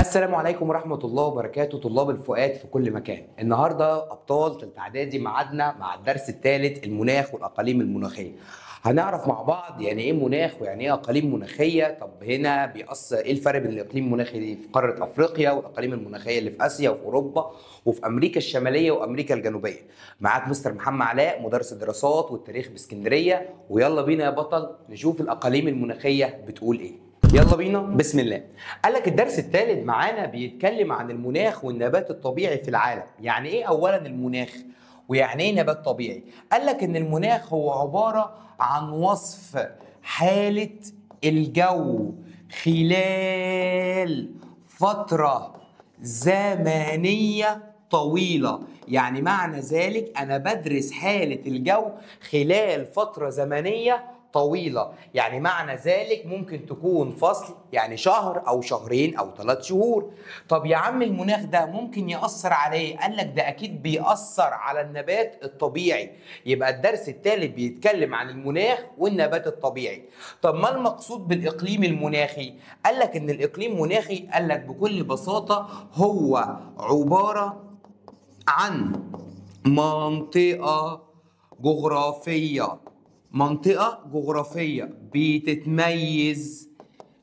السلام عليكم ورحمة الله وبركاته طلاب الفؤاد في كل مكان. النهارده أبطال تالتة إعدادي ميعادنا مع الدرس الثالث المناخ والأقاليم المناخية. هنعرف مع بعض يعني إيه مناخ ويعني إيه أقاليم مناخية. طب هنا بيأثر إيه الفرق بين الإقليم المناخي في قارة أفريقيا والأقاليم المناخية اللي في آسيا وفي أوروبا وفي أمريكا الشمالية وأمريكا الجنوبية. معاك مستر محمد علاء مدرس الدراسات والتاريخ باسكندرية، ويلا بينا يا بطل نشوف الأقاليم المناخية بتقول إيه. يلا بينا بسم الله. قال لك الدرس الثالث معانا بيتكلم عن المناخ والنبات الطبيعي في العالم. يعني ايه اولا المناخ ويعني ايه نبات طبيعي؟ قال لك ان المناخ هو عبارة عن وصف حالة الجو خلال فترة زمنية طويلة. يعني معنى ذلك انا بدرس حالة الجو خلال فترة زمنية طويلة. يعني معنى ذلك ممكن تكون فصل، يعني شهر أو شهرين أو 3 شهور. طب يا عم المناخ ده ممكن يأثر عليه؟ قال لك ده أكيد بيأثر على النبات الطبيعي. يبقى الدرس الثالث بيتكلم عن المناخ والنبات الطبيعي. طب ما المقصود بالإقليم المناخي؟ قال لك إن الإقليم المناخي قال لك بكل بساطة هو عبارة عن منطقة جغرافية بتتميز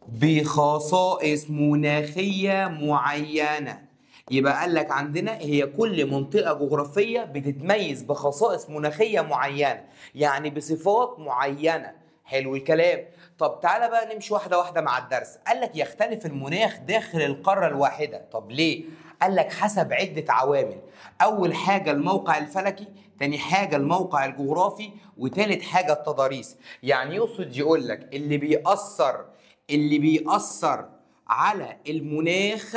بخصائص مناخية معينة. يبقى قال لك عندنا هي كل منطقة جغرافية بتتميز بخصائص مناخية معينة، يعني بصفات معينة. حلو الكلام. طب تعالى بقى نمشي واحدة واحدة مع الدرس. قال لك يختلف المناخ داخل القارة الواحدة. طب ليه؟ قال لك حسب عدة عوامل. أول حاجة الموقع الفلكي، تاني حاجة الموقع الجغرافي، وتالت حاجة التضاريس. يعني يقصد يقول لك اللي بيأثر على المناخ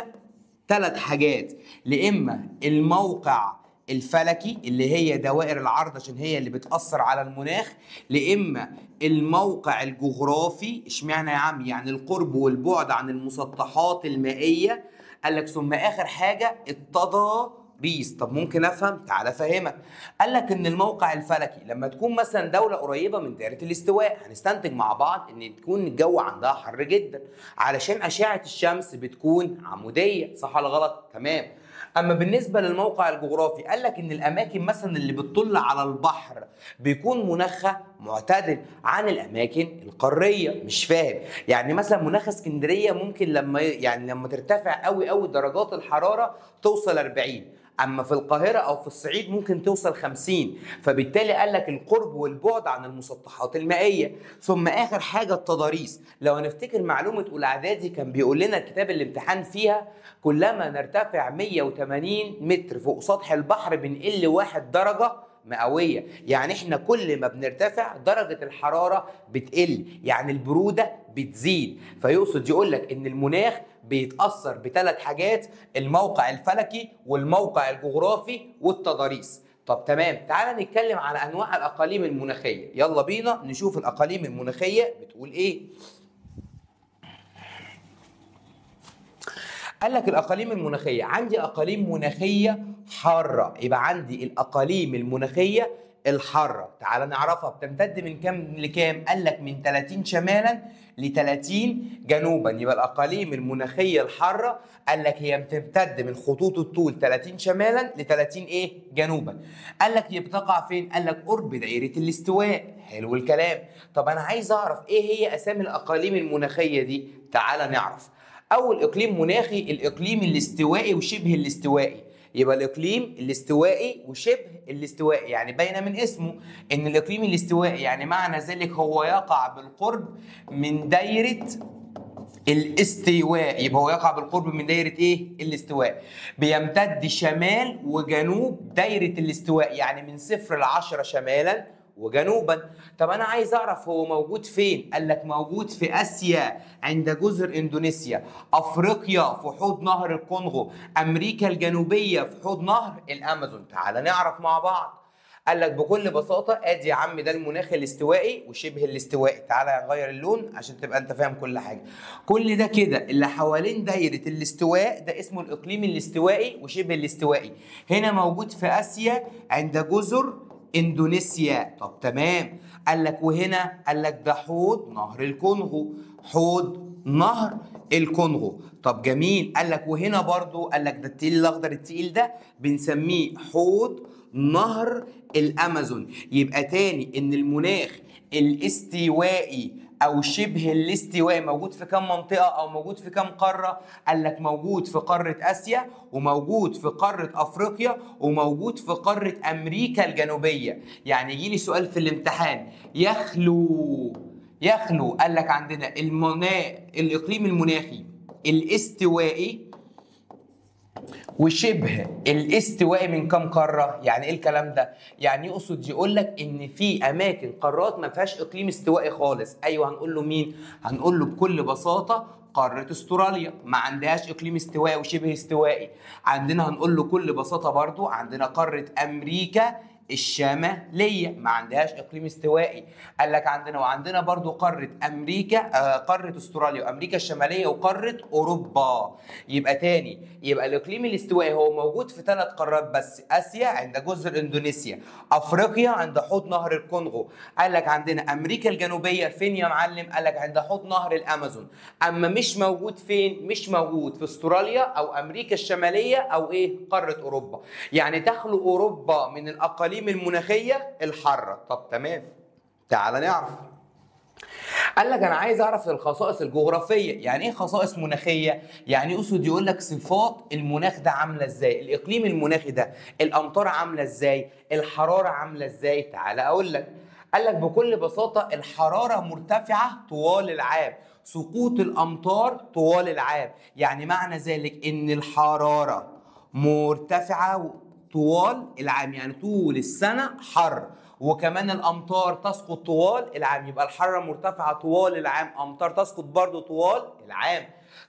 3 حاجات. لإما الموقع الفلكي اللي هي دوائر العرض عشان هي اللي بتأثر على المناخ، لإما الموقع الجغرافي. اشمعنى يا عم؟ يعني القرب والبعد عن المسطحات المائية. قال لك ثم آخر حاجة التضاريس. طب ممكن أفهم؟ تعالى أفهمك. قال لك إن الموقع الفلكي لما تكون مثلا دولة قريبة من دائرة الاستواء، هنستنتج مع بعض إن تكون الجو عندها حر جدا علشان أشعة الشمس بتكون عمودية، صح ولا غلط؟ تمام. اما بالنسبه للموقع الجغرافي قال لك ان الاماكن مثلا اللي بتطل على البحر بيكون مناخها معتدل عن الاماكن القاريه. مش فاهم؟ يعني مثلا مناخ اسكندريه ممكن لما ترتفع قوي درجات الحراره توصل 40، اما في القاهره او في الصعيد ممكن توصل 50. فبالتالي قال لك القرب والبعد عن المسطحات المائيه. ثم اخر حاجه التضاريس. لو هنفتكر معلومه اولى اعدادي كان بيقول لنا الكتاب الامتحان فيها كلما نرتفع 180 متر فوق سطح البحر بنقل 1 درجه مئويه. يعني احنا كل ما بنرتفع درجه الحراره بتقل، يعني البروده بتزيد. فيقصد يقول لك ان المناخ بيتأثر ب3 حاجات: الموقع الفلكي والموقع الجغرافي والتضاريس. طب تمام، تعالى نتكلم على انواع الاقاليم المناخيه. يلا بينا نشوف الاقاليم المناخيه بتقول ايه. قال لك الاقاليم المناخيه، عندي اقاليم مناخيه حاره. يبقى عندي الاقاليم المناخيه الحاره. تعال نعرفها بتمتد من كام لكام؟ قال لك من 30 شمالا ل 30 جنوبا. يبقى الاقاليم المناخيه الحاره قال لك هي بتمتد من خطوط الطول 30 شمالا ل 30 ايه جنوبا. قال لك هي بتقع فين؟ قال لك قرب دائره الاستواء. حلو الكلام. طب انا عايز اعرف ايه هي اسامي الاقاليم المناخيه دي. تعال نعرف. اول اقليم مناخي الاقليم الاستوائي وشبه الاستوائي. يبقى الاقليم الاستوائي وشبه الاستوائي، يعني باينه من اسمه ان الاقليم الاستوائي يعني معنى ذلك هو يقع بالقرب من دايره الاستواء. يبقى هو يقع بالقرب من دايره ايه؟ الاستواء. بيمتد شمال وجنوب دايره الاستواء، يعني من 0 ل10 شمالا وجنوبا. طب انا عايز اعرف هو موجود فين؟ قال لك موجود في اسيا عند جزر اندونيسيا، افريقيا في حوض نهر الكونغو، امريكا الجنوبيه في حوض نهر الامازون. تعال نعرف مع بعض. قال لك بكل بساطه ادي يا عم ده المناخ الاستوائي وشبه الاستوائي. تعالى نغير اللون عشان تبقى انت فاهم كل حاجه. كل ده كده اللي حوالين دايره الاستواء ده اسمه الاقليم الاستوائي وشبه الاستوائي. هنا موجود في اسيا عند جزر اندونيسيا. طب تمام. قال لك وهنا قال لك ده حوض نهر الكونغو، حوض نهر الكونغو. طب جميل، قال لك وهنا برضو قال لك ده التقيل الاخضر التقيل ده بنسميه حوض نهر الامازون. يبقى تاني ان المناخ الاستوائي او شبه الاستوائي موجود في كام منطقه او موجود في كام قاره؟ قال لك موجود في قاره اسيا، وموجود في قاره افريقيا، وموجود في قاره امريكا الجنوبيه. يعني يجي لي سؤال في الامتحان يخلو قال لك عندنا الاقليم المناخي الاستوائي وشبه الاستوائي من كام قاره؟ يعني ايه الكلام ده؟ يعني يقصد يقول لك ان في اماكن قارات ما فيهاش اقليم استوائي خالص. ايوه، هنقول له مين؟ هنقول له بكل بساطه قاره استراليا ما عندهاش اقليم استوائي وشبه استوائي. عندنا هنقول له بكل بساطه برضو عندنا قاره امريكا الشماليه ما عندهاش اقليم استوائي. قال لك وعندنا برضو قاره امريكا، قاره استراليا وامريكا الشماليه وقاره اوروبا. يبقى تاني، يبقى الاقليم الاستوائي هو موجود في 3 قارات بس: اسيا عند جزر اندونيسيا، افريقيا عند حوض نهر الكونغو. قال لك عندنا امريكا الجنوبيه فين يا معلم؟ قال لك عند حوض نهر الامازون. اما مش موجود فين؟ مش موجود في استراليا او امريكا الشماليه او ايه؟ قاره اوروبا. يعني تخلو اوروبا من الاقاليم المناخيه الحاره. طب تمام، تعال نعرف. قال لك انا عايز اعرف الخصائص الجغرافيه. يعني ايه خصائص مناخيه؟ يعني يقصد يقول لك صفات المناخ ده عامله ازاي، الاقليم المناخي ده الامطار عامله ازاي، الحراره عامله ازاي. تعال اقول لك. قال لك بكل بساطه الحراره مرتفعه طوال العام، سقوط الامطار طوال العام. يعني معنى ذلك ان الحراره مرتفعه طوال العام، يعني طول السنه حر، وكمان الامطار تسقط طوال العام. يبقى الحراره مرتفعه طوال العام، امطار تسقط برضو طوال العام.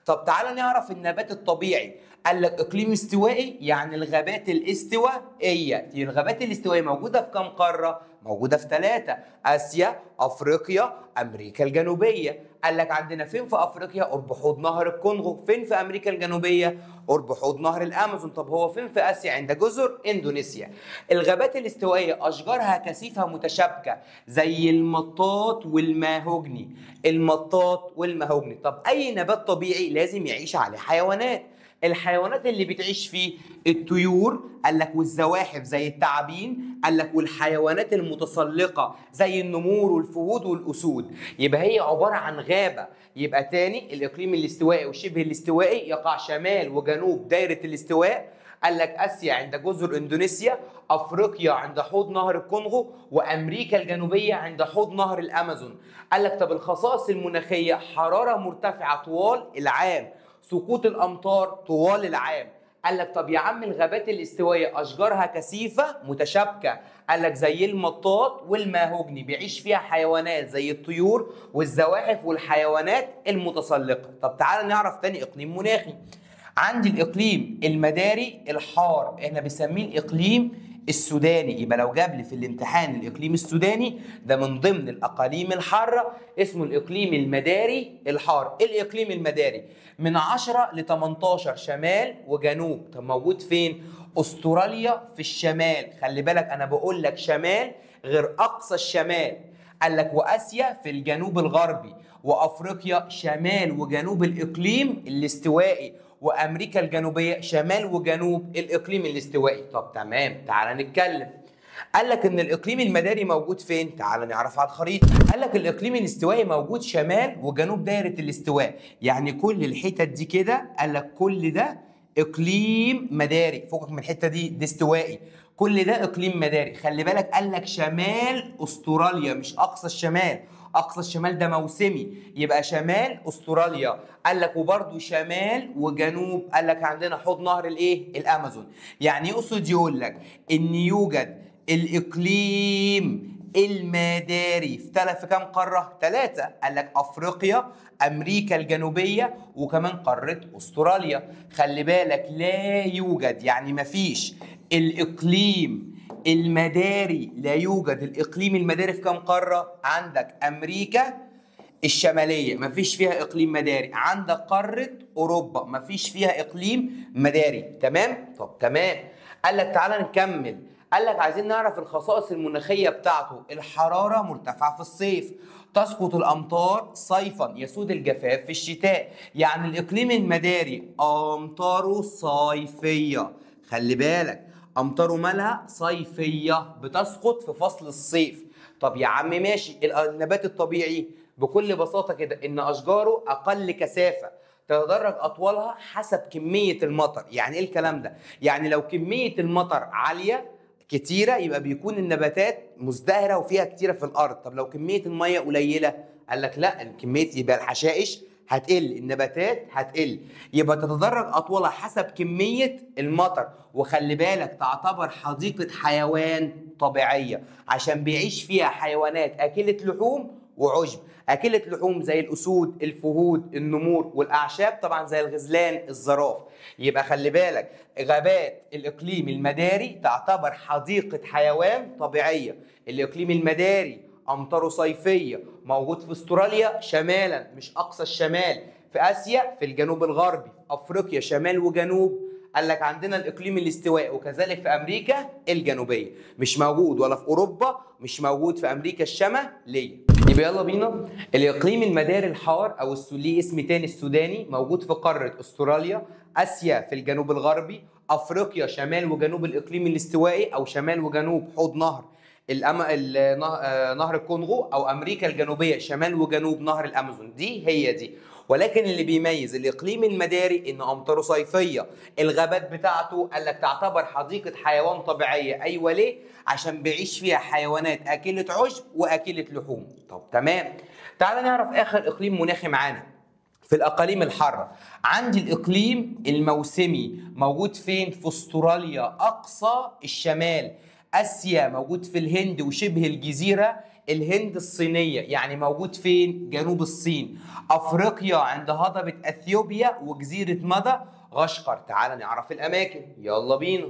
طب تعالى نعرف النبات الطبيعي. قال لك اقليم استوائي يعني الغابات الاستوائيه. الغابات الاستوائيه موجوده في كام قاره؟ موجوده في 3: اسيا، افريقيا، امريكا الجنوبيه. قال لك عندنا فين في افريقيا؟ قرب حوض نهر الكونغو. فين في امريكا الجنوبيه؟ قرب حوض نهر الامازون. طب هو فين في اسيا؟ عند جزر اندونيسيا. الغابات الاستوائيه اشجارها كثيفه متشابكه زي المطاط والماهوجني. المطاط والماهوجني. طب اي نبات طبيعي لازم يعيش عليه حيوانات. الحيوانات اللي بتعيش فيه الطيور، قال لك والزواحف زي الثعابين، قال لك والحيوانات المتسلقه زي النمور والفهود والاسود. يبقى هي عباره عن غابه. يبقى تاني الاقليم الاستوائي وشبه الاستوائي يقع شمال وجنوب دايره الاستواء. قال لك اسيا عند جزر اندونيسيا، افريقيا عند حوض نهر الكونغو، وامريكا الجنوبيه عند حوض نهر الامازون. قال لك طب الخصائص المناخيه: حراره مرتفعه طوال العام، سقوط الامطار طوال العام. قال لك طب يا عم الغابات الاستوائيه اشجارها كثيفه متشابكه. قال لك زي المطاط والماهوجني بيعيش فيها حيوانات زي الطيور والزواحف والحيوانات المتسلقه. طب تعال نعرف تاني اقليم مناخي. عندي الاقليم المداري الحار، احنا بنسميه الاقليم السوداني. يبقى لو جاب لي في الامتحان الاقليم السوداني ده من ضمن الاقاليم الحاره، اسمه الاقليم المداري الحار. الاقليم المداري من 10 ل 18 شمال وجنوب. طب موجود فين؟ استراليا في الشمال. خلي بالك انا بقول لك شمال غير اقصى الشمال. قال لك واسيا في الجنوب الغربي، وافريقيا شمال وجنوب الاقليم الاستوائي، وامريكا الجنوبيه شمال وجنوب الاقليم الاستوائي. طب تمام، تعال نتكلم. قال لك ان الاقليم المداري موجود فين؟ تعال نعرف على الخريطه. قال لك الاقليم الاستوائي موجود شمال وجنوب دايره الاستواء، يعني كل الحتت دي كده. قال لك كل ده اقليم مداري، فوقك من الحته دي استوائي. كل ده اقليم مداري. خلي بالك قال لك شمال استراليا مش اقصى الشمال، اقصى الشمال ده موسمي. يبقى شمال استراليا. قال لك وبرده شمال وجنوب. قال لك عندنا حوض نهر الايه؟ الامازون. يعني يقصد يقول لك ان يوجد الاقليم المداري في كام قاره؟ 3. قال لك افريقيا، امريكا الجنوبيه، وكمان قاره استراليا. خلي بالك لا يوجد، يعني مفيش الاقليم المداري. لا يوجد الاقليم المداري في كام قاره؟ عندك امريكا الشماليه مفيش فيها اقليم مداري، عندك قاره اوروبا مفيش فيها اقليم مداري. تمام؟ طب تمام. قال لك تعالى نكمل. قال لك عايزين نعرف الخصائص المناخيه بتاعته. الحراره مرتفعه في الصيف، تسقط الامطار صيفا، يسود الجفاف في الشتاء. يعني الاقليم المداري امطاره صيفيه. خلي بالك، امطاره مالها صيفيه، بتسقط في فصل الصيف. طب يا عم ماشي، النبات الطبيعي بكل بساطه كده ان اشجاره اقل كثافه، تتدرج اطوالها حسب كميه المطر. يعني ايه الكلام ده؟ يعني لو كميه المطر عاليه كتيره يبقى بيكون النباتات مزدهره وفيها كتيره في الارض. طب لو كميه الميه قليله، قال لك لا، الكميه يبقى الحشائش هتقل، النباتات هتقل. يبقى تتدرج اطوالها حسب كميه المطر. وخلي بالك تعتبر حديقه حيوان طبيعيه عشان بيعيش فيها حيوانات اكله لحوم وعشب. أكلة لحوم زي الأسود، الفهود، النمور، والأعشاب طبعا زي الغزلان، الزراف. يبقى خلي بالك، غابات الإقليم المداري تعتبر حديقة حيوان طبيعية. الإقليم المداري أمطاره صيفية، موجود في أستراليا شمالا مش أقصى الشمال، في آسيا في الجنوب الغربي، في أفريقيا شمال وجنوب. قال لك عندنا الاقليم الاستوائي، وكذلك في امريكا الجنوبيه. مش موجود ولا في اوروبا، مش موجود في امريكا الشماليه. يبقى يلا بينا. الاقليم المداري الحار او ليه اسم تاني السوداني، موجود في قاره استراليا، اسيا في الجنوب الغربي، افريقيا شمال وجنوب الاقليم الاستوائي او شمال وجنوب حوض نهر الكونغو، او امريكا الجنوبيه شمال وجنوب نهر الامازون. دي هي دي. ولكن اللي بيميز الاقليم المداري ان امطاره صيفيه. الغابات بتاعته قال لك تعتبر حديقه حيوان طبيعيه. ايوه ليه؟ عشان بيعيش فيها حيوانات اكله عشب واكله لحوم. طب تمام، تعال نعرف اخر اقليم مناخي معانا في الاقاليم الحاره. عندي الاقليم الموسمي، موجود فين؟ في استراليا اقصى الشمال، اسيا موجود في الهند وشبه الجزيره الهند الصينيه، يعني موجود فين؟ جنوب الصين. افريقيا عند هضبه اثيوبيا وجزيره مدغشقر. تعال نعرف الاماكن، يلا بينا.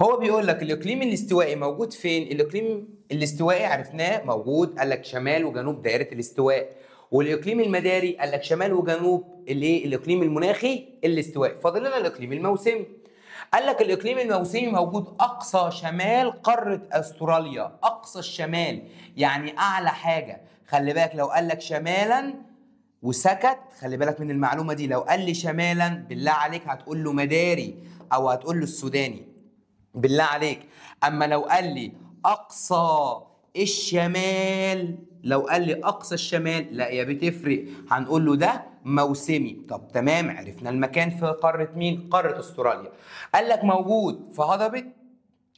هو بيقول لك الاقليم الاستوائي موجود فين؟ الاقليم الاستوائي عرفناه موجود، قال لك شمال وجنوب دائره الاستواء. والاقليم المداري قال لك شمال وجنوب الايه؟ الاقليم المناخي الاستوائي. فاضل لنا الاقليم الموسمي. قال لك الاقليم الموسمي موجود اقصى شمال قاره استراليا، اقصى الشمال يعني اعلى حاجه. خلي بالك لو قال لك شمالا وسكت، خلي بالك من المعلومه دي، لو قال لي شمالا بالله عليك هتقول له مداري او هتقول له السوداني بالله عليك. اما لو قال لي اقصى الشمال، لو قال لي اقصى الشمال، لا يا بتفرق، هنقول له ده موسمي. طب تمام، عرفنا المكان في قاره مين؟ قاره استراليا. قال لك موجود في هضبه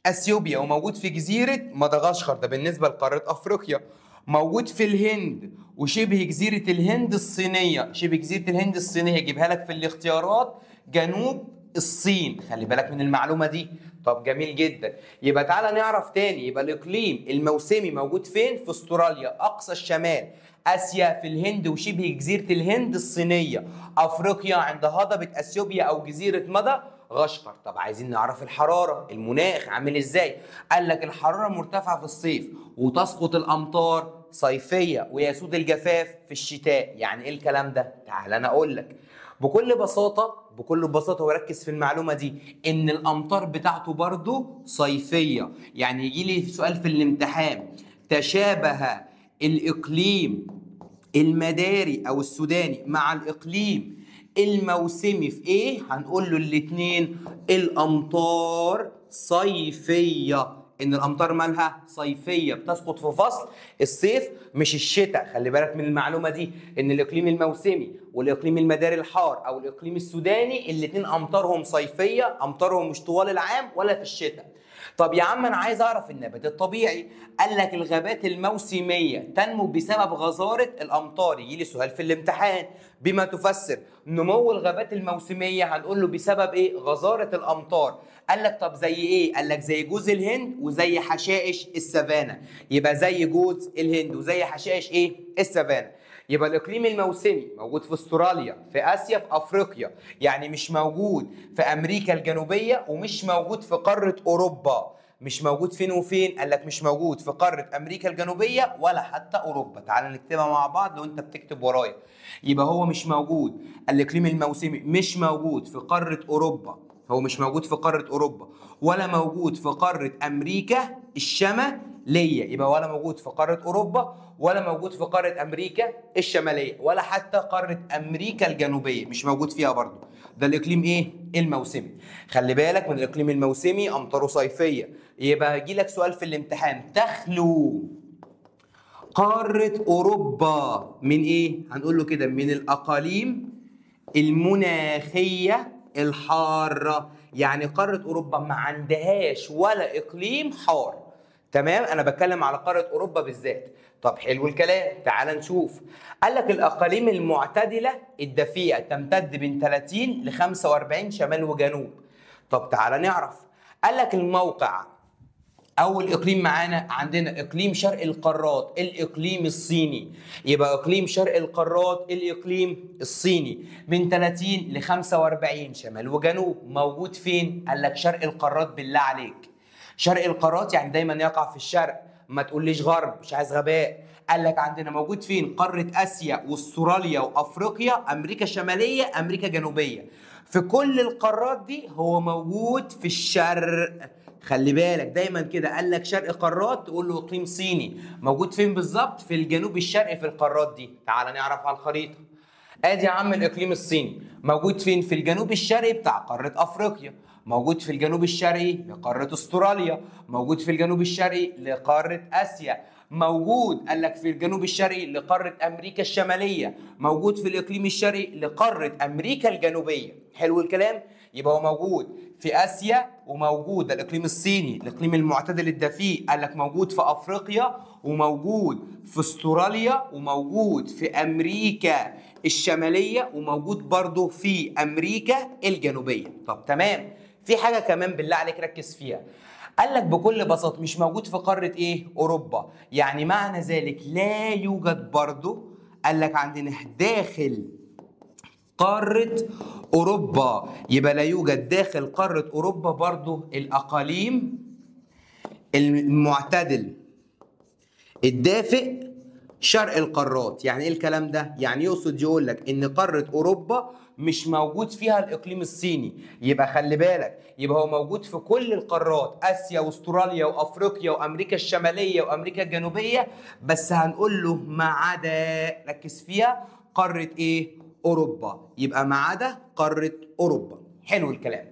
اثيوبيا وموجود في جزيره مدغشقر، ده بالنسبه لقاره افريقيا. موجود في الهند وشبه جزيره الهند الصينيه. شبه جزيره الهند الصينيه جيبها لك في الاختيارات، جنوب الصين. خلي بالك من المعلومه دي. طب جميل جدا. يبقى تعالى نعرف تاني. يبقى الاقليم الموسمي موجود فين؟ في استراليا اقصى الشمال، اسيا في الهند وشبه جزيره الهند الصينيه، افريقيا عند هضبه اثيوبيا او جزيره مدغشقر. طب عايزين نعرف الحراره، المناخ عامل ازاي؟ قال لك الحراره مرتفعه في الصيف، وتسقط الامطار صيفيه، ويسود الجفاف في الشتاء. يعني ايه الكلام ده؟ تعال انا اقول لك بكل بساطه. بكل بساطه وركز في المعلومه دي، ان الامطار بتاعته برضو صيفيه. يعني يجي لي سؤال في الامتحان، تشابه الاقليم المداري او السوداني مع الاقليم الموسمي في ايه؟ هنقول له الاثنين الامطار صيفيه. ان الامطار مالها صيفيه، بتسقط في فصل الصيف مش الشتاء. خلي بالك من المعلومه دي، ان الاقليم الموسمي والاقليم المداري الحار او الاقليم السوداني الاثنين امطارهم صيفيه، امطارهم مش طوال العام ولا في الشتاء. طب يا عم انا عايز اعرف النبات الطبيعي. قال لك الغابات الموسميه تنمو بسبب غزاره الامطار. يجي لي سؤال في الامتحان، بما تفسر نمو الغابات الموسميه؟ هنقول له بسبب ايه؟ غزاره الامطار. قال لك طب زي ايه؟ قال لك زي جوز الهند وزي حشائش السافانا. يبقى زي جوز الهند وزي حشائش ايه؟ السافانا. يبقى الاقليم الموسمي موجود في استراليا، في اسيا، في افريقيا، يعني مش موجود في امريكا الجنوبيه ومش موجود في قاره اوروبا. مش موجود فين وفين؟ قال لك مش موجود في قاره امريكا الجنوبيه ولا حتى اوروبا. تعال نكتبها مع بعض لو انت بتكتب ورايا. يبقى هو مش موجود، الاقليم الموسمي مش موجود في قاره اوروبا هو مش موجود في قارة أوروبا ولا موجود في قارة أمريكا الشمالية، يبقى ولا موجود في قارة أوروبا ولا موجود في قارة أمريكا الشمالية ولا حتى قارة أمريكا الجنوبية، مش موجود فيها برضه. ده الإقليم إيه؟ الموسمي. خلي بالك من الإقليم الموسمي أمطاره صيفية. يبقى يجي لك سؤال في الامتحان، تخلو قارة أوروبا من إيه؟ هنقول له كده من الأقاليم المناخية الحارة. يعني قارة أوروبا ما عندهاش ولا إقليم حار. تمام؟ أنا بتكلم على قارة أوروبا بالذات. طب حلو الكلام، تعال نشوف. قال لك الأقاليم المعتدلة الدفيئة تمتد من 30 ل 45 شمال وجنوب. طب تعال نعرف. قال لك الموقع أول إقليم معانا عندنا إقليم شرق القارات الإقليم الصيني. يبقى إقليم شرق القارات الإقليم الصيني من 30 ل 45 شمال وجنوب. موجود فين؟ قال لك شرق القارات. بالله عليك، شرق القارات يعني دايما يقع في الشرق، ما تقوليش غرب، مش عايز غباء. قال لك عندنا موجود فين؟ قارة آسيا واستراليا وأفريقيا، أمريكا الشمالية، أمريكا الجنوبية. في كل القارات دي هو موجود في الشرق. خلي بالك دايما كده، قال لك شرق قارات تقول له اقليم صيني. موجود فين بالظبط؟ في الجنوب الشرقي في القارات دي. تعال نعرف على الخريطه. ادي يا عم الاقليم الصيني موجود فين؟ في الجنوب الشرقي بتاع قاره افريقيا، موجود في الجنوب الشرقي لقاره استراليا، موجود في الجنوب الشرقي لقاره اسيا، موجود قال لك في الجنوب الشرقي لقاره امريكا الشماليه، موجود في الاقليم الشرقي لقاره امريكا الجنوبيه. حلو الكلام؟ يبقى هو موجود في اسيا، وموجود الاقليم الصيني الاقليم المعتدل الدفيء قال لك موجود في افريقيا، وموجود في استراليا، وموجود في امريكا الشماليه، وموجود برضه في امريكا الجنوبيه. طب تمام، في حاجه كمان بالله عليك ركز فيها. قال لك بكل بساطه مش موجود في قاره ايه؟ اوروبا. يعني معنى ذلك لا يوجد برضه، قال لك عندنا داخل قارة أوروبا. يبقى لا يوجد داخل قارة أوروبا برضو الأقاليم المعتدل الدافئ شرق القارات. يعني إيه الكلام ده؟ يعني يقصد يقول لك إن قارة أوروبا مش موجود فيها الإقليم الصيني. يبقى خلي بالك، يبقى هو موجود في كل القارات، آسيا واستراليا وأفريقيا وأمريكا الشمالية وأمريكا الجنوبية، بس هنقول له ما عدا، ركز فيها، قارة إيه؟ أوروبا. يبقى ما عدا قارة أوروبا. حلو الكلام.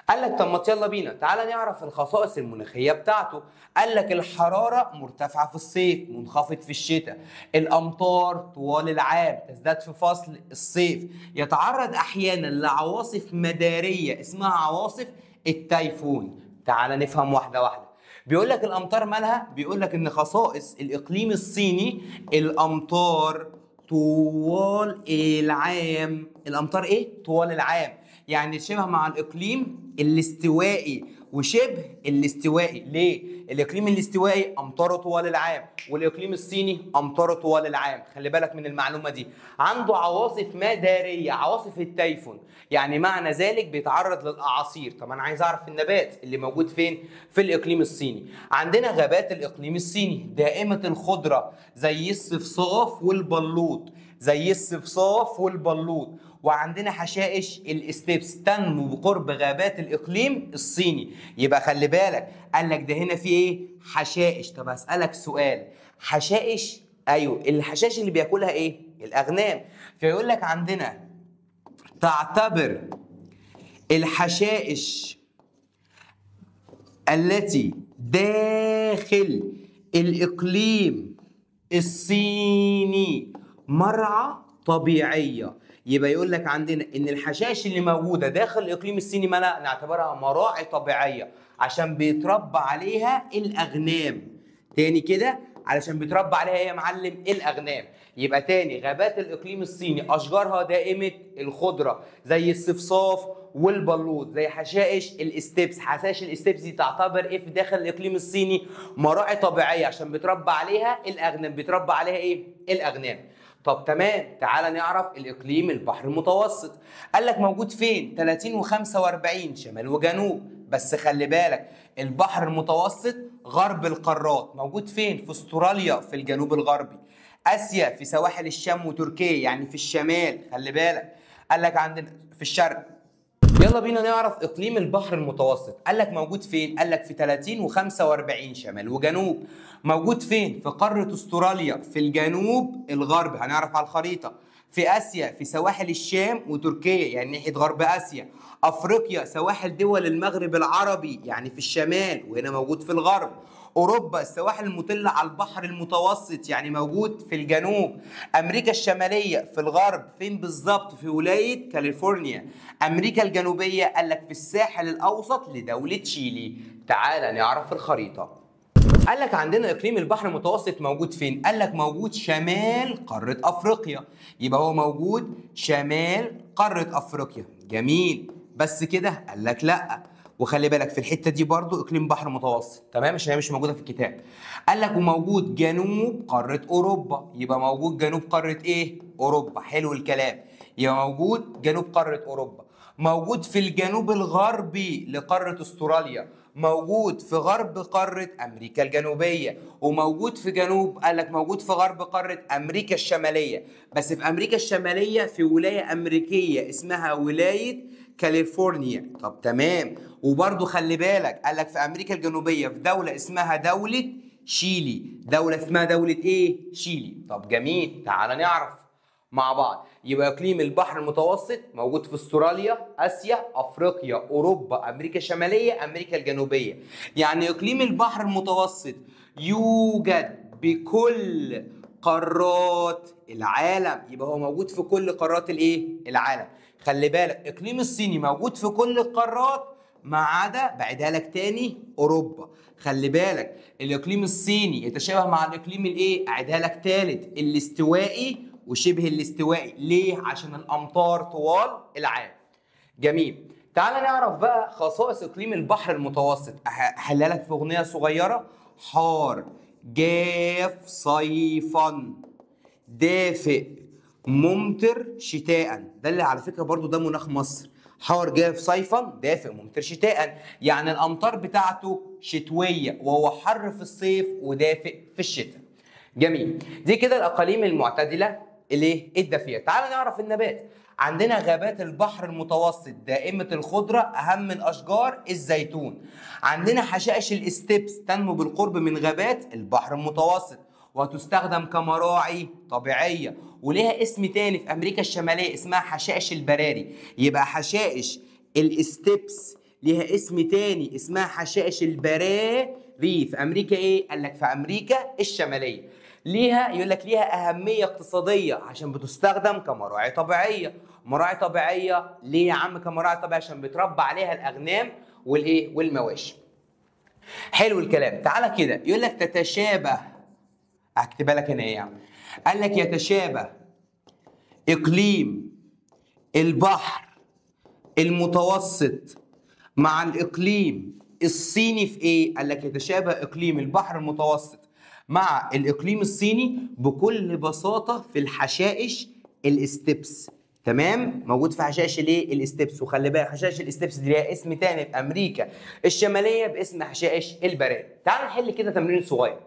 قال لك طب ما يلا بينا تعالى نعرف الخصائص المناخية بتاعته. قال لك الحرارة مرتفعة في الصيف، منخفض في الشتاء، الأمطار طوال العام، تزداد في فصل الصيف، يتعرض أحيانا لعواصف مدارية اسمها عواصف التيفون. تعالى نفهم واحدة واحدة. بيقول لك الأمطار مالها؟ بيقول لك إن خصائص الإقليم الصيني الأمطار طوال العام. الأمطار إيه؟ طوال العام. يعني شبه مع الإقليم الاستوائي وشبه الاستوائي. ليه؟ الإقليم الاستوائي أمطاره طوال العام، والإقليم الصيني أمطاره طوال العام. خلي بالك من المعلومة دي. عنده عواصف مدارية، عواصف التيفون، يعني معنى ذلك بيتعرض للأعاصير. طب أنا عايز أعرف النبات اللي موجود فين؟ في الإقليم الصيني. عندنا غابات الإقليم الصيني دائمة الخضرة زي الصفصاف والبلوط، زي الصفصاف والبلوط. وعندنا حشائش الاستيبس تنمو بقرب غابات الاقليم الصيني. يبقى خلي بالك، قال لك ده هنا في ايه؟ حشائش. طب هسألك سؤال، حشائش، ايوه الحشائش اللي بياكلها ايه؟ الاغنام. فيقول لك عندنا تعتبر الحشائش التي داخل الاقليم الصيني مرعى طبيعيه. يبقى يقول لك عندنا ان الحشائش اللي موجوده داخل الاقليم الصيني مالها؟ نعتبرها مراعي طبيعيه عشان بيتربى عليها الاغنام. تاني كده، علشان بيتربى عليها ايه يا معلم؟ الاغنام. يبقى تاني، غابات الاقليم الصيني اشجارها دائمه الخضره زي الصفصاف والبلوط، زي حشائش الاستبس. حشائش الاستبس دي تعتبر ايه في داخل الاقليم الصيني؟ مراعي طبيعيه عشان بيتربى عليها الاغنام. بيتربى عليها ايه؟ الاغنام. طب تمام، تعال نعرف الاقليم البحر المتوسط. قال لك موجود فين؟ 30 و45 شمال وجنوب. بس خلي بالك، البحر المتوسط غرب القارات. موجود فين؟ في استراليا في الجنوب الغربي، اسيا في سواحل الشام وتركيا يعني في الشمال. خلي بالك، قال لك عندنا في الشرق يلا بينا نعرف اقليم البحر المتوسط. قال لك موجود فين؟ قال لك في 30 و45 شمال وجنوب. موجود فين؟ في قارة استراليا في الجنوب الغربي، هنعرف على الخريطة. في اسيا في سواحل الشام وتركيا يعني ناحية غرب اسيا. افريقيا سواحل دول المغرب العربي يعني في الشمال وهنا موجود في الغرب. اوروبا السواحل المطله على البحر المتوسط يعني موجود في الجنوب. امريكا الشماليه في الغرب فين بالظبط؟ في ولايه كاليفورنيا. امريكا الجنوبيه قال لك في الساحل الاوسط لدوله تشيلي. تعال نعرف الخريطه. قال لك عندنا اقليم البحر المتوسط موجود فين؟ قال لك موجود شمال قاره افريقيا. يبقى هو موجود شمال قاره افريقيا. جميل. بس كده؟ قال لك لا. وخلي بالك في الحته دي برضو اقليم بحر متوسط، تمام؟ عشان هي مش موجوده في الكتاب. قال لك وموجود جنوب قاره اوروبا. يبقى موجود جنوب قاره ايه؟ اوروبا. حلو الكلام. يبقى موجود جنوب قاره اوروبا. موجود في الجنوب الغربي لقاره استراليا. موجود في غرب قاره امريكا الجنوبيه. وموجود في جنوب، قال لك موجود في غرب قاره امريكا الشماليه. بس في امريكا الشماليه في ولايه امريكيه اسمها ولايه كاليفورنيا. طب تمام. وبرضو خلي بالك قال لك في امريكا الجنوبيه في دوله اسمها دوله شيلي. دوله اسمها دوله ايه؟ شيلي. طب جميل. تعال نعرف مع بعض. يبقى اقليم البحر المتوسط موجود في استراليا، اسيا، افريقيا، اوروبا، امريكا الشماليه، امريكا الجنوبيه. يعني اقليم البحر المتوسط يوجد بكل قارات العالم. يبقى هو موجود في كل قارات الايه؟ العالم. خلي بالك اقليم الصيني موجود في كل القارات ما عدا، بعدها لك تاني، اوروبا. خلي بالك الاقليم الصيني يتشابه مع الاقليم الايه؟ اعيدها لك تالت، الاستوائي وشبه الاستوائي. ليه؟ عشان الامطار طوال العام. جميل. تعال نعرف بقى خصائص اقليم البحر المتوسط. احلها لك في اغنيه صغيره. حار جاف صيفا دافئ ممطر شتاء. ده اللي على فكره برضو ده مناخ مصر. حار جاف صيفا دافئ ممطر شتاء، يعني الامطار بتاعته شتويه وهو حر في الصيف ودافئ في الشتاء. جميل. دي كده الاقاليم المعتدله الايه؟ الدافيه. تعال نعرف النبات. عندنا غابات البحر المتوسط دائمة الخضرة أهم من أشجار الزيتون. عندنا حشائش الاستبس تنمو بالقرب من غابات البحر المتوسط وتستخدم كمراعي طبيعية. وليها اسم تاني في أمريكا الشمالية اسمها حشائش البراري. يبقى حشائش الاستبس ليها اسم تاني اسمها حشائش البراري في أمريكا إيه؟ قال لك في أمريكا الشمالية. ليها، يقول لك ليها أهمية اقتصادية عشان بتستخدم كمراعي طبيعية. مراعي طبيعية ليه يا عم كمراعي طبيعية؟ عشان بيتربى عليها الأغنام والإيه؟ والمواشي. حلو الكلام. تعالى كده يقول لك تتشابه، هكتبها لك هنا ايه يعني؟ قال لك يتشابه اقليم البحر المتوسط مع الاقليم الصيني في ايه؟ قال لك يتشابه اقليم البحر المتوسط مع الاقليم الصيني بكل بساطه في الحشائش الاستبس. تمام؟ موجود في حشائش الايه؟ الاستبس. وخلي بالك حشائش الاستبس دي ليها اسم تاني في امريكا الشماليه باسم حشائش البراري. تعال نحل كده تمرين صغير.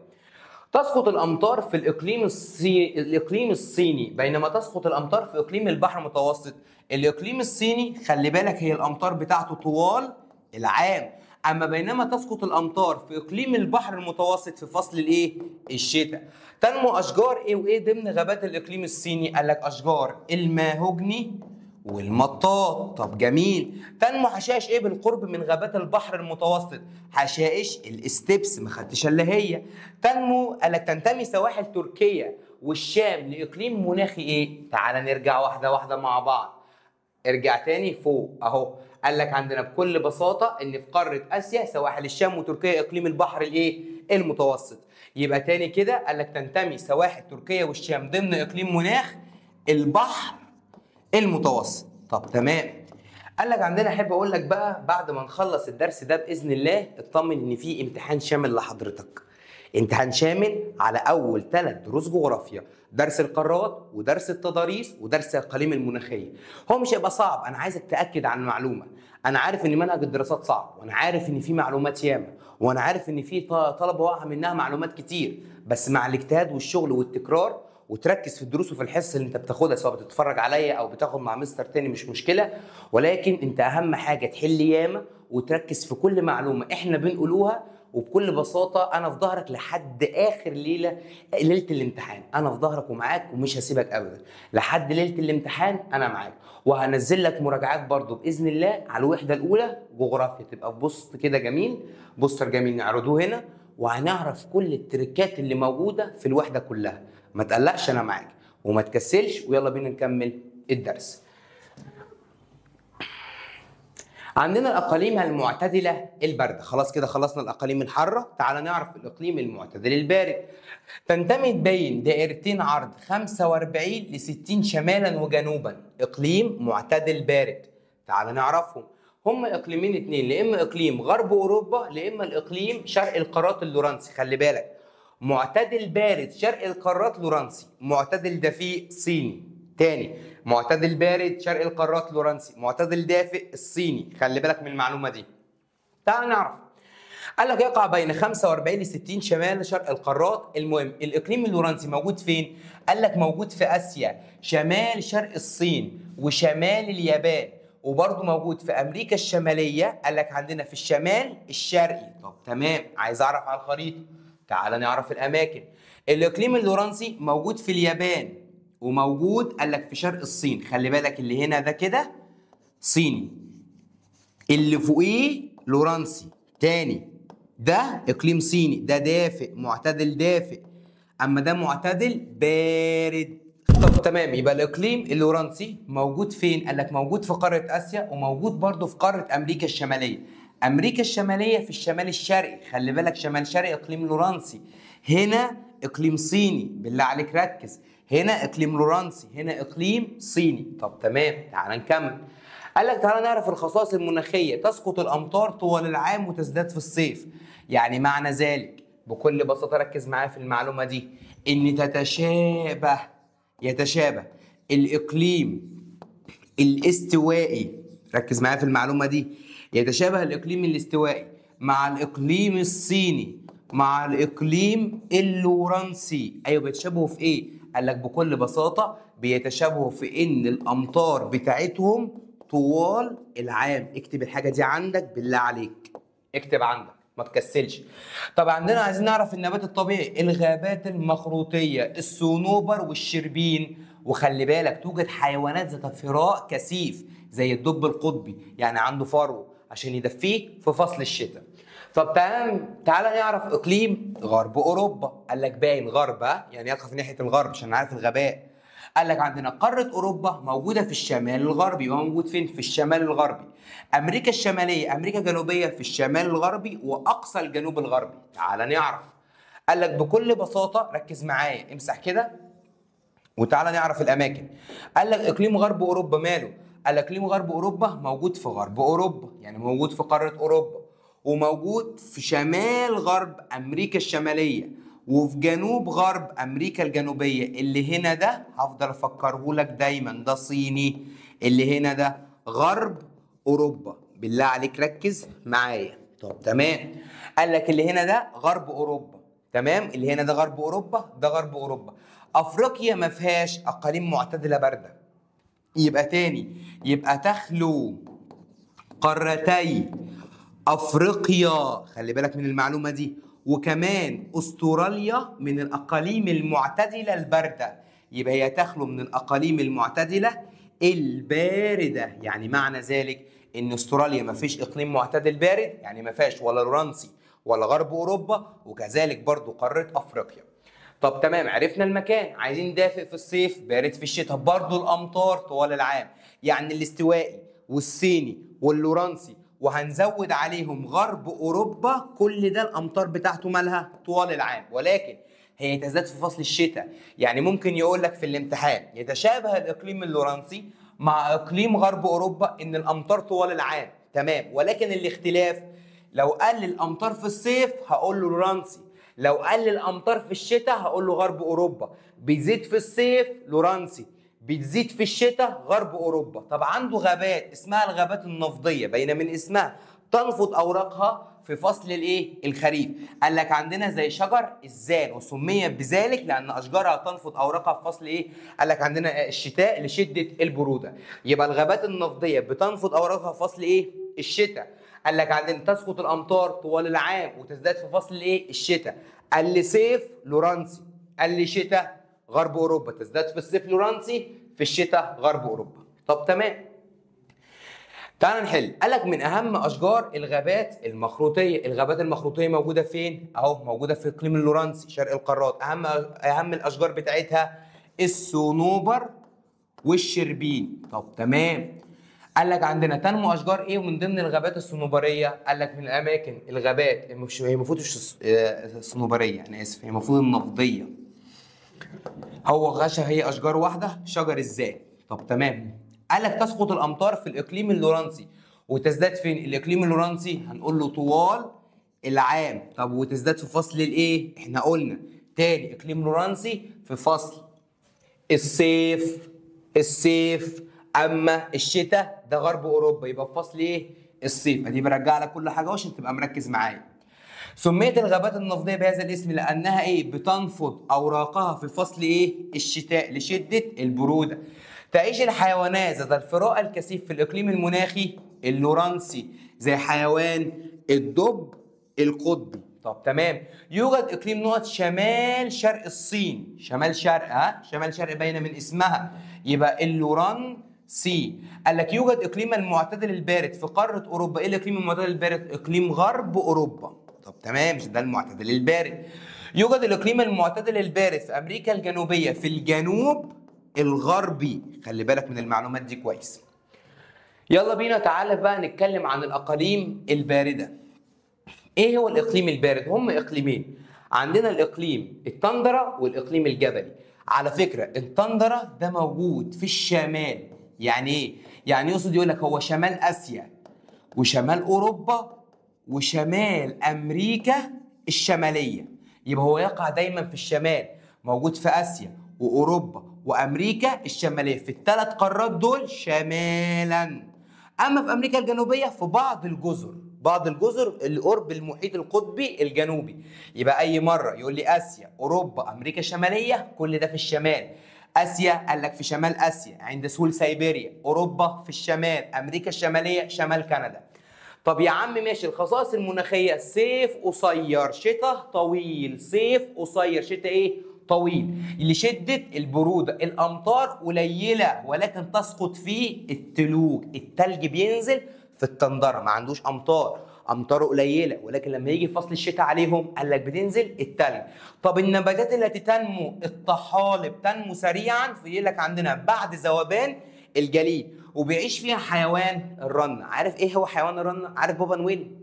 تسقط الأمطار في الإقليم الصيني بينما تسقط الأمطار في إقليم البحر المتوسط. الإقليم الصيني خلي بالك هي الأمطار بتاعته طوال العام، أما بينما تسقط الأمطار في إقليم البحر المتوسط في فصل الإيه؟ الشتاء. تنمو أشجار إيه وإيه ضمن غابات الإقليم الصيني؟ قال لك أشجار الماهوجني والمطاط. طب جميل. تنمو حشائش ايه بالقرب من غابات البحر المتوسط؟ حشائش الاستبس، ما خدتش الا هي. تنمو، قال لك تنتمي سواحل تركيا والشام لاقليم مناخي ايه؟ تعال نرجع واحده واحده مع بعض. ارجع تاني فوق اهو. قال لك عندنا بكل بساطه ان في قاره اسيا سواحل الشام وتركيا اقليم البحر الايه؟ المتوسط. يبقى تاني كده قال لك تنتمي سواحل تركيا والشام ضمن اقليم مناخ البحر المتوسط. طب تمام. قال لك عندنا، احب اقول لك بقى بعد ما نخلص الدرس ده باذن الله اطمن ان في امتحان شامل لحضرتك. امتحان شامل على اول 3 دروس جغرافيا، درس القارات ودرس التضاريس ودرس الاقاليم المناخيه. هو مش هيبقى صعب، انا عايزك تاكد عن المعلومه. انا عارف ان منهج الدراسات صعب، وانا عارف ان في معلومات ياما، وانا عارف ان في طلبه واقعه منها معلومات كتير، بس مع الاجتهاد والشغل والتكرار وتركز في الدروس وفي الحصص اللي انت بتاخدها، سواء بتتفرج عليا او بتاخد مع مستر تاني مش مشكله، ولكن انت اهم حاجه تحل ياما وتركز في كل معلومه احنا بنقولوها، وبكل بساطه انا في ظهرك لحد اخر ليله الامتحان. انا في ظهرك ومعاك ومش هسيبك ابدا لحد ليله الامتحان، انا معاك. وهنزل لك مراجعات برضو باذن الله على الوحده الاولى جغرافيا، تبقى في بوست كده جميل، بوستر جميل نعرضوه هنا، وهنعرف كل التريكات اللي موجوده في الوحده كلها. ما تقلقش انا معاك وما تكسلش، ويلا بينا نكمل الدرس. عندنا الاقاليم المعتدله البارده. خلاص كده خلصنا الاقاليم الحاره، تعال نعرف الاقليم المعتدل البارد. تنتمي بين دائرتين عرض 45 ل 60 شمالا وجنوبا، اقليم معتدل بارد. تعال نعرفهم. هم اقليمين اتنين، لا اما اقليم غرب اوروبا لا اما الاقليم شرق القارات اللورنسي. خلي بالك، معتدل بارد شرق القارات لورنسي، معتدل دفيء صيني. تاني، معتدل بارد شرق القارات لورنسي، معتدل دافئ الصيني. خلي بالك من المعلومه دي. تعال نعرف. قال لك يقع بين 45 ل 60 شمال شرق القارات. المهم الاقليم اللورنسي موجود فين؟ قال لك موجود في اسيا، شمال شرق الصين وشمال اليابان، وبرضه موجود في امريكا الشماليه. قال لك عندنا في الشمال الشرقي. طب تمام، عايز اعرف على الخريطه. تعال نعرف الاماكن. الاقليم اللورنسي موجود في اليابان، وموجود قال لك في شرق الصين. خلي بالك اللي هنا ده كده صيني، اللي فوقيه لورنسي. تاني، ده اقليم صيني، ده دافئ معتدل دافئ، اما ده معتدل بارد. طب تمام، يبقى الاقليم اللورنسي موجود فين؟ قال لك موجود في قاره اسيا، وموجود برضه في قاره امريكا الشماليه. امريكا الشماليه في الشمال الشرقي. خلي بالك شمال شرقي اقليم لورنسي. هنا اقليم صيني، بالله عليك ركز. هنا اقليم لورنسي، هنا اقليم صيني. طب تمام، تعال نكمل. قال لك تعالى نعرف الخصائص المناخيه. تسقط الامطار طوال العام وتزداد في الصيف. يعني معنى ذلك بكل بساطه، ركز معايا في المعلومه دي، ان يتشابه الاقليم الاستوائي. ركز معايا في المعلومه دي، يتشابه الاقليم الاستوائي مع الاقليم الصيني مع الاقليم اللورنسي. ايوه، بيتشابهوا في ايه؟ قال لك بكل بساطه بيتشابهوا في ان الامطار بتاعتهم طوال العام. اكتب الحاجه دي عندك بالله عليك، اكتب عندك ما تكسلش. طب عندنا عايزين نعرف النبات الطبيعي، الغابات المخروطيه، الصنوبر والشربين. وخلي بالك توجد حيوانات ذات فراء كثيف زي الدب القطبي، يعني عنده فرو عشان يدفيه في فصل الشتاء. طب تمام، تعالى نعرف اقليم غرب اوروبا. قال لك باين غرب، يعني يقع في ناحيه الغرب عشان نعرف الغباء. قال لك عندنا قاره اوروبا موجوده في الشمال الغربي. وموجود فين؟ في الشمال الغربي. امريكا الشماليه، امريكا الجنوبيه في الشمال الغربي واقصى الجنوب الغربي. تعالى نعرف. قال لك بكل بساطه، ركز معايا، امسح كده وتعالى نعرف الاماكن. قال لك اقليم غرب اوروبا ماله؟ قال لك اقليم غرب اوروبا موجود في غرب اوروبا، يعني موجود في قاره اوروبا، وموجود في شمال غرب امريكا الشماليه، وفي جنوب غرب امريكا الجنوبيه. اللي هنا ده هفضل افكره لك دايما، ده صيني. اللي هنا ده غرب اوروبا، بالله عليك ركز معايا. طب تمام، قال لك اللي هنا ده غرب اوروبا. تمام، اللي هنا ده غرب اوروبا، ده غرب اوروبا. افريقيا ما فيهاش اقاليم معتدله بارده. يبقى تاني، يبقى تخلو قارتي افريقيا. خلي بالك من المعلومه دي. وكمان استراليا من الاقاليم المعتدله البارده. يبقى هي تخلو من الاقاليم المعتدله البارده. يعني معنى ذلك ان استراليا ما فيش اقليم معتدل بارد، يعني ما فيهاش ولا لورنسي ولا غرب اوروبا، وكذلك برضو قاره افريقيا. طب تمام، عرفنا المكان. عايزين دافئ في الصيف بارد في الشتاء. برضو الامطار طوال العام، يعني الاستوائي والصيني واللورنسي، وهنزود عليهم غرب اوروبا. كل ده الامطار بتاعته مالها طوال العام، ولكن هي تزداد في فصل الشتاء. يعني ممكن يقول لك في الامتحان يتشابه الاقليم اللورنسي مع اقليم غرب اوروبا ان الامطار طوال العام. تمام، ولكن الاختلاف لو قل الامطار في الصيف هقول له لورنسي، لو قل الامطار في الشتاء هقول له غرب اوروبا. بيزيد في الصيف لورنسي، بتزيد في الشتاء غرب اوروبا. طب عنده غابات اسمها الغابات النفضيه، باينه من اسمها، تنفض اوراقها في فصل الايه؟ الخريف. قال لك عندنا زي شجر الزان وسميت بذلك لان اشجارها تنفض اوراقها في فصل ايه؟ قال لك عندنا الشتاء لشده البروده. يبقى الغابات النفضيه بتنفض اوراقها في فصل ايه؟ الشتاء. قال لك عندنا تسقط الامطار طوال العام وتزداد في فصل الايه؟ الشتاء. قال لي صيف لورانسي، قال لي شتاء غرب اوروبا، تزداد في الصيف لورانسي، في الشتاء غرب اوروبا. طب تمام. تعال نحل. قال لك من اهم اشجار الغابات المخروطيه. الغابات المخروطيه موجوده فين؟ اهو موجوده في اقليم اللورانسي شرق القارات. اهم الاشجار بتاعتها الصنوبر والشربين. طب تمام. قال لك عندنا تنمو اشجار ايه من ضمن الغابات الصنوبريه؟ قال لك من الاماكن الغابات هي المفروض مش الصنوبريه، انا اسف، هي المفروض النفضيه. هو غشا هي اشجار واحده شجر الزان. طب تمام. قال لك تسقط الامطار في الاقليم اللورانسي وتزداد فين؟ الاقليم اللورانسي هنقول له طوال العام. طب وتزداد في فصل الايه؟ احنا قلنا تاني اقليم لورانسي في فصل الصيف. اما الشتاء ده غرب اوروبا، يبقى في فصل ايه؟ الصيف. ادي برجع لك كل حاجه عشان تبقى مركز معايا. سميت الغابات النفضيه بهذا الاسم لانها ايه؟ بتنفض اوراقها في فصل ايه؟ الشتاء لشده البروده. تعيش الحيوانات ذات الفراء الكثيف في الاقليم المناخي اللورانسي زي حيوان الدب القطبي. طب تمام. يوجد اقليم نقط شمال شرق الصين، شمال شرق، شمال شرق باينه من اسمها، يبقى اللورانسي. قال لك يوجد اقليم المعتدل البارد في قاره اوروبا. ايه الاقليم المعتدل البارد؟ اقليم غرب اوروبا. طب تمام، مش ده المعتدل البارد. يوجد الاقليم المعتدل البارد في امريكا الجنوبيه في الجنوب الغربي. خلي بالك من المعلومات دي كويس. يلا بينا تعالى بقى نتكلم عن الاقاليم البارده. ايه هو الاقليم البارد؟ هم اقليمين. عندنا الاقليم التندرة والاقليم الجبلي. على فكره التندرة ده موجود في الشمال. يعني ايه؟ يعني يقصد يقول لك هو شمال اسيا وشمال اوروبا وشمال امريكا الشماليه. يبقى هو يقع دايما في الشمال، موجود في اسيا واوروبا وامريكا الشماليه، في الثلاث قارات دول شمالا. اما في امريكا الجنوبيه في بعض الجزر اللي قرب المحيط القطبي الجنوبي. يبقى اي مره يقول لي اسيا اوروبا امريكا الشماليه، كل ده في الشمال. اسيا قال لك في شمال اسيا عند سهول سيبيريا، اوروبا في الشمال، امريكا الشماليه شمال كندا. طب يا عم ماشي، الخصائص المناخيه صيف قصير شتاء طويل، صيف قصير شتاء ايه؟ طويل. لشده البروده الامطار قليله ولكن تسقط فيه التلج بينزل في التندره، ما عندوش امطاره قليله ولكن لما يجي فصل الشتاء عليهم قال لك بتنزل التلج. طب النباتات التي تنمو الطحالب تنمو سريعا في لك عندنا بعد ذوبان الجليد وبيعيش فيها حيوان الرنه. عارف ايه هو حيوان الرنه؟ عارف بابا نويل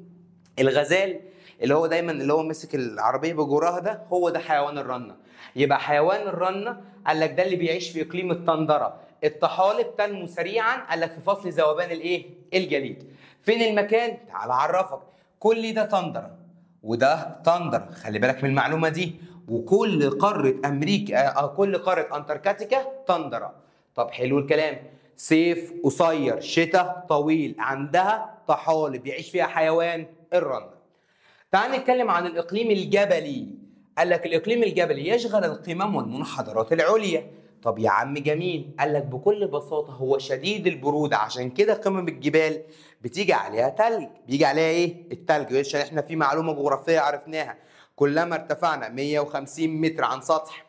الغزال اللي هو دايما اللي هو مسك العربيه بجوراها ده، هو ده حيوان الرنه. يبقى حيوان الرنه قال لك ده اللي بيعيش في اقليم التندره. الطحالب تنمو سريعا قال لك في فصل ذوبان الايه؟ الجليد. فين المكان؟ تعال اعرفك. كل ده تندره وده تندره، خلي بالك من المعلومه دي. وكل قاره امريكا كل قاره انتاركتيكا تندره. طب حلو الكلام. صيف قصير شتاء طويل، عندها طحالب يعيش فيها حيوان الرنه. تعال نتكلم عن الاقليم الجبلي. قال لك الاقليم الجبلي يشغل القمم والمنحدرات العليا. طب يا عم جميل. قال لك بكل بساطه هو شديد البروده، عشان كده قمم الجبال بتيجي عليها تلج. بيجي عليها ايه؟ التلج. عشان احنا في معلومه جغرافيه عرفناها، كلما ارتفعنا 150 متر عن سطح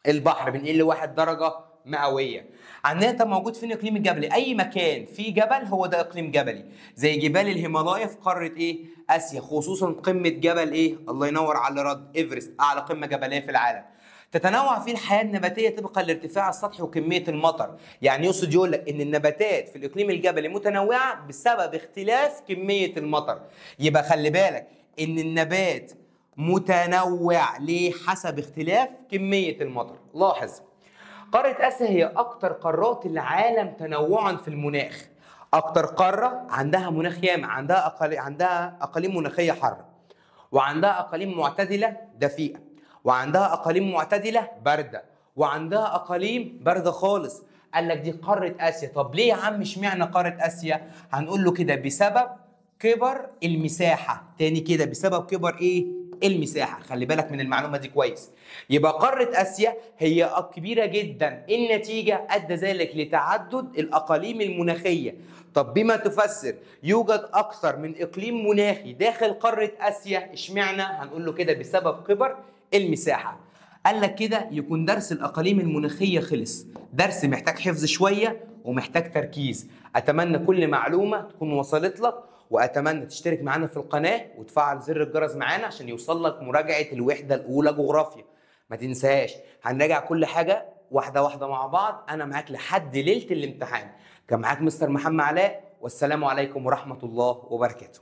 البحر بنقل 1 درجه مئويه. عندنا ده موجود فين الاقليم الجبلي؟ اي مكان فيه جبل هو ده اقليم جبلي، زي جبال الهيمالايا في قاره ايه؟ اسيا، خصوصا قمه جبل ايه؟ الله ينور على اللي رد، ايفرست، اعلى قمه جبليه في العالم. تتنوع فيه الحياه النباتيه طبقا لارتفاع السطح وكميه المطر. يعني يقصد يقول لك ان النباتات في الاقليم الجبلي متنوعه بسبب اختلاف كميه المطر. يبقى خلي بالك ان النبات متنوع ليه؟ حسب اختلاف كميه المطر. لاحظ قارة آسيا هي أكتر قارات العالم تنوعا في المناخ. أكتر قارة عندها مناخ ياما، عندها أقاليم مناخية حارة، وعندها أقاليم معتدلة دفيئة، وعندها أقاليم معتدلة باردة، وعندها أقاليم باردة خالص. قال لك دي قارة آسيا. طب ليه يا عم اشمعنى قارة آسيا؟ هنقول له كده بسبب كبر المساحة. تاني كده، بسبب كبر ايه؟ المساحة. خلي بالك من المعلومة دي كويس. يبقى قارة آسيا هي كبيرة جدا، النتيجة أدى ذلك لتعدد الأقاليم المناخية. طب بما تفسر يوجد أكثر من إقليم مناخي داخل قارة آسيا، اشمعنى؟ هنقول له كده بسبب كبر المساحة. قال لك كده يكون درس الأقاليم المناخية خلص. درس محتاج حفظ شوية ومحتاج تركيز. أتمنى كل معلومة تكون وصلت لك، وأتمنى تشترك معانا في القناة وتفعل زر الجرس معانا عشان يوصل لك مراجعة الوحدة الأولى جغرافيا. ما تنساش هنراجع كل حاجة واحدة واحدة مع بعض. أنا معاك لحد ليلة الامتحان. كان معاك مستر محمد علاء، والسلام عليكم ورحمة الله وبركاته.